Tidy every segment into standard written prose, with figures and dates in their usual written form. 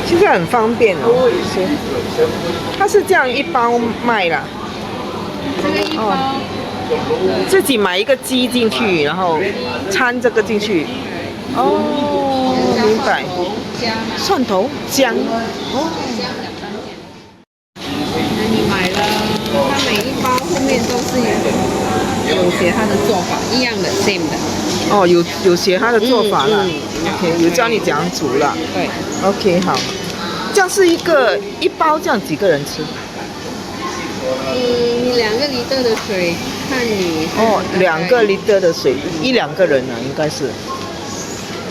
现在很方便哦，它是这样一包卖啦。这个一包、自己买一个鸡进去，然后掺这个进去。哦，明白。蒜头、姜。哦。那你买了，它每一包后面都是有写它的做法，一样的 same 的。哦，有写它的做法了。OK， 有教你怎样煮了。对。OK， 好。这样是一包，这样几个人吃？你2个litre的水，看你。哦，2个litre的水，1、2个人啊，应该是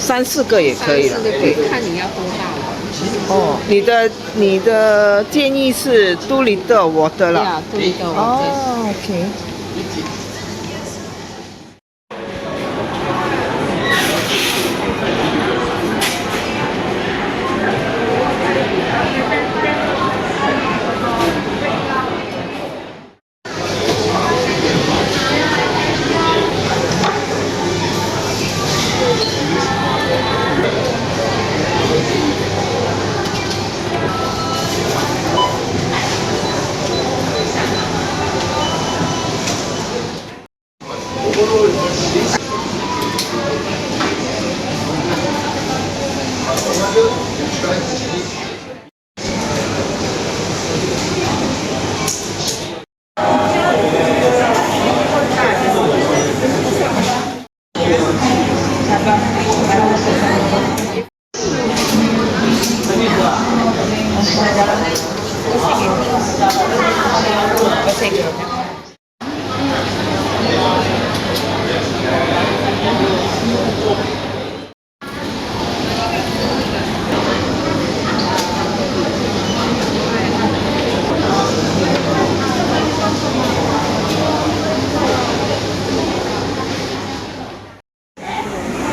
3、4个也可以了。3、4个可以，看你要多大了。哦，你的建议是2 litre water 了。2 litre water。哦 ，OK。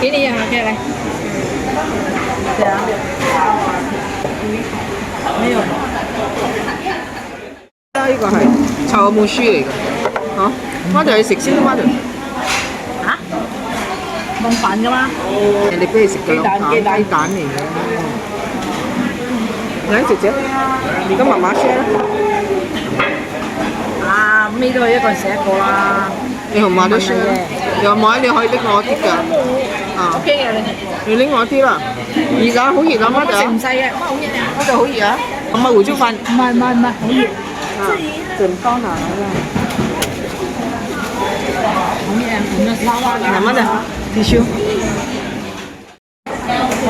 给你啊，可以来。对啊。沒有。呢個係臭木鬚嚟嘅，嚇！我哋去食先，我哋。嚇？弄飯㗎嘛？人哋俾你食嘅咯，雞蛋嚟嘅。嚟姐姐，而家媽媽 share 啦。啊，咩都係一個人食一個啦。你同媽都 share，有冇你可以拎我啲㗎。啊 OK 嘅你拎我啲啦。熱啊，好熱啊，媽食唔細嘅，好熱啊！媽就好熱啊。唔係胡椒飯。唔係，好熱。整包拿來啦。好熱啊！咁樣拉拉慢慢的，tissue。哦。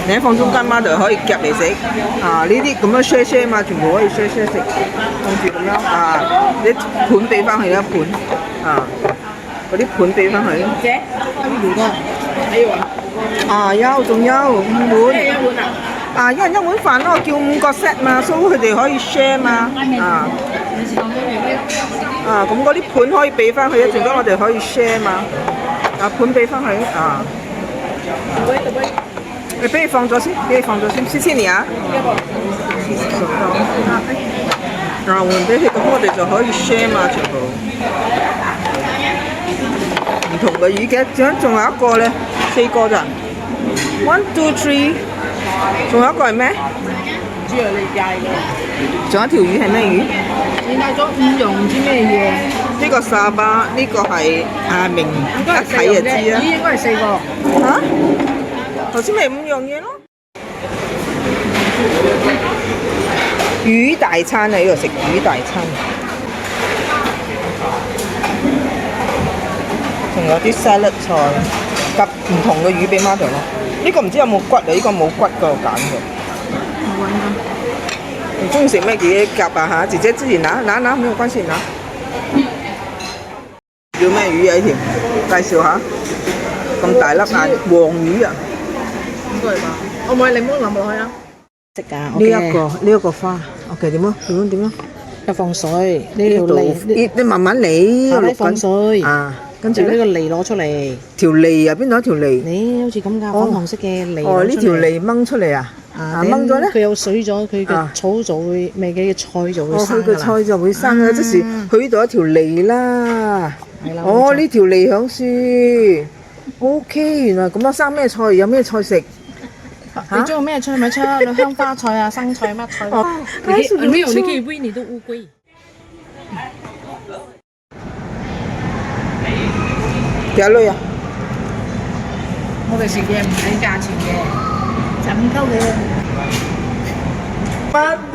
你喺放中間媽就可以夾嚟食。啊，呢啲咁樣 share 嘛，全部可以 share 食，放住咁樣啊，你盤俾翻佢一盤啊，嗰啲盤俾翻佢。姐，幾個？還有啊？啊，仲有5碗。一碗啊？啊，一人1碗飯咯，叫5個 set 嘛，所以佢哋可以 share 嘛。啊。啊，咁嗰啲盤可以俾翻佢，一陣間我哋可以 share 嘛。啊，盤俾翻佢啊。你俾你放咗先，謝謝你啊。啊，換俾佢，咁我哋就可以 share 嘛，全部。唔同嘅魚嘅，仲有一個咧，4個咋 ？1、2、3，仲有一個係咩？唔知啊，你嗌嘅。仲有一條魚係咩魚？你嗌咗5樣唔知咩嘢？呢個沙巴，呢個係明一睇就知啦。應該係4個。嚇？頭先咪5樣嘢咯。魚大餐喺度食魚大餐，仲有啲 salad 菜，夾唔同嘅魚俾媽咪咯。呢個唔知有冇骨啊？呢個冇骨㗎，我揀嘅。你中意食咩嘢夾啊嚇？姐姐之前拿，沒有關係拿。叫咩魚啊？呢條介紹下。咁大粒啊，黃魚啊。應該係吧？我買檸檬淋落去啊。食㗎。呢一個花 ，OK 點啊？要放水，呢條脷，你慢慢嚟，你放水啊，跟住咧就呢個梨攞出嚟，條脷啊，邊度一條脷？你好似咁㗎，哦粉紅色嘅梨哦，呢條攞出嚟。脷掹出嚟啊！啊，掹咗咧。佢有水咗，佢啊嘅草就會咩嘅菜就會哦，佢生㗎啦。個菜就會生嘅，即是佢呢度一條脷啦。係啦冇哦，錯呢條脷響樹。OK，原來咁樣生咩菜？有咩菜食？你中意咩菜咪出，你香花菜啊、生菜乜菜都。哦你可以還是沒有，不錯你可以餵你的烏龜。幾多類啊？我哋食嘢唔睇價錢嘅，就咁溝嘅。媽的！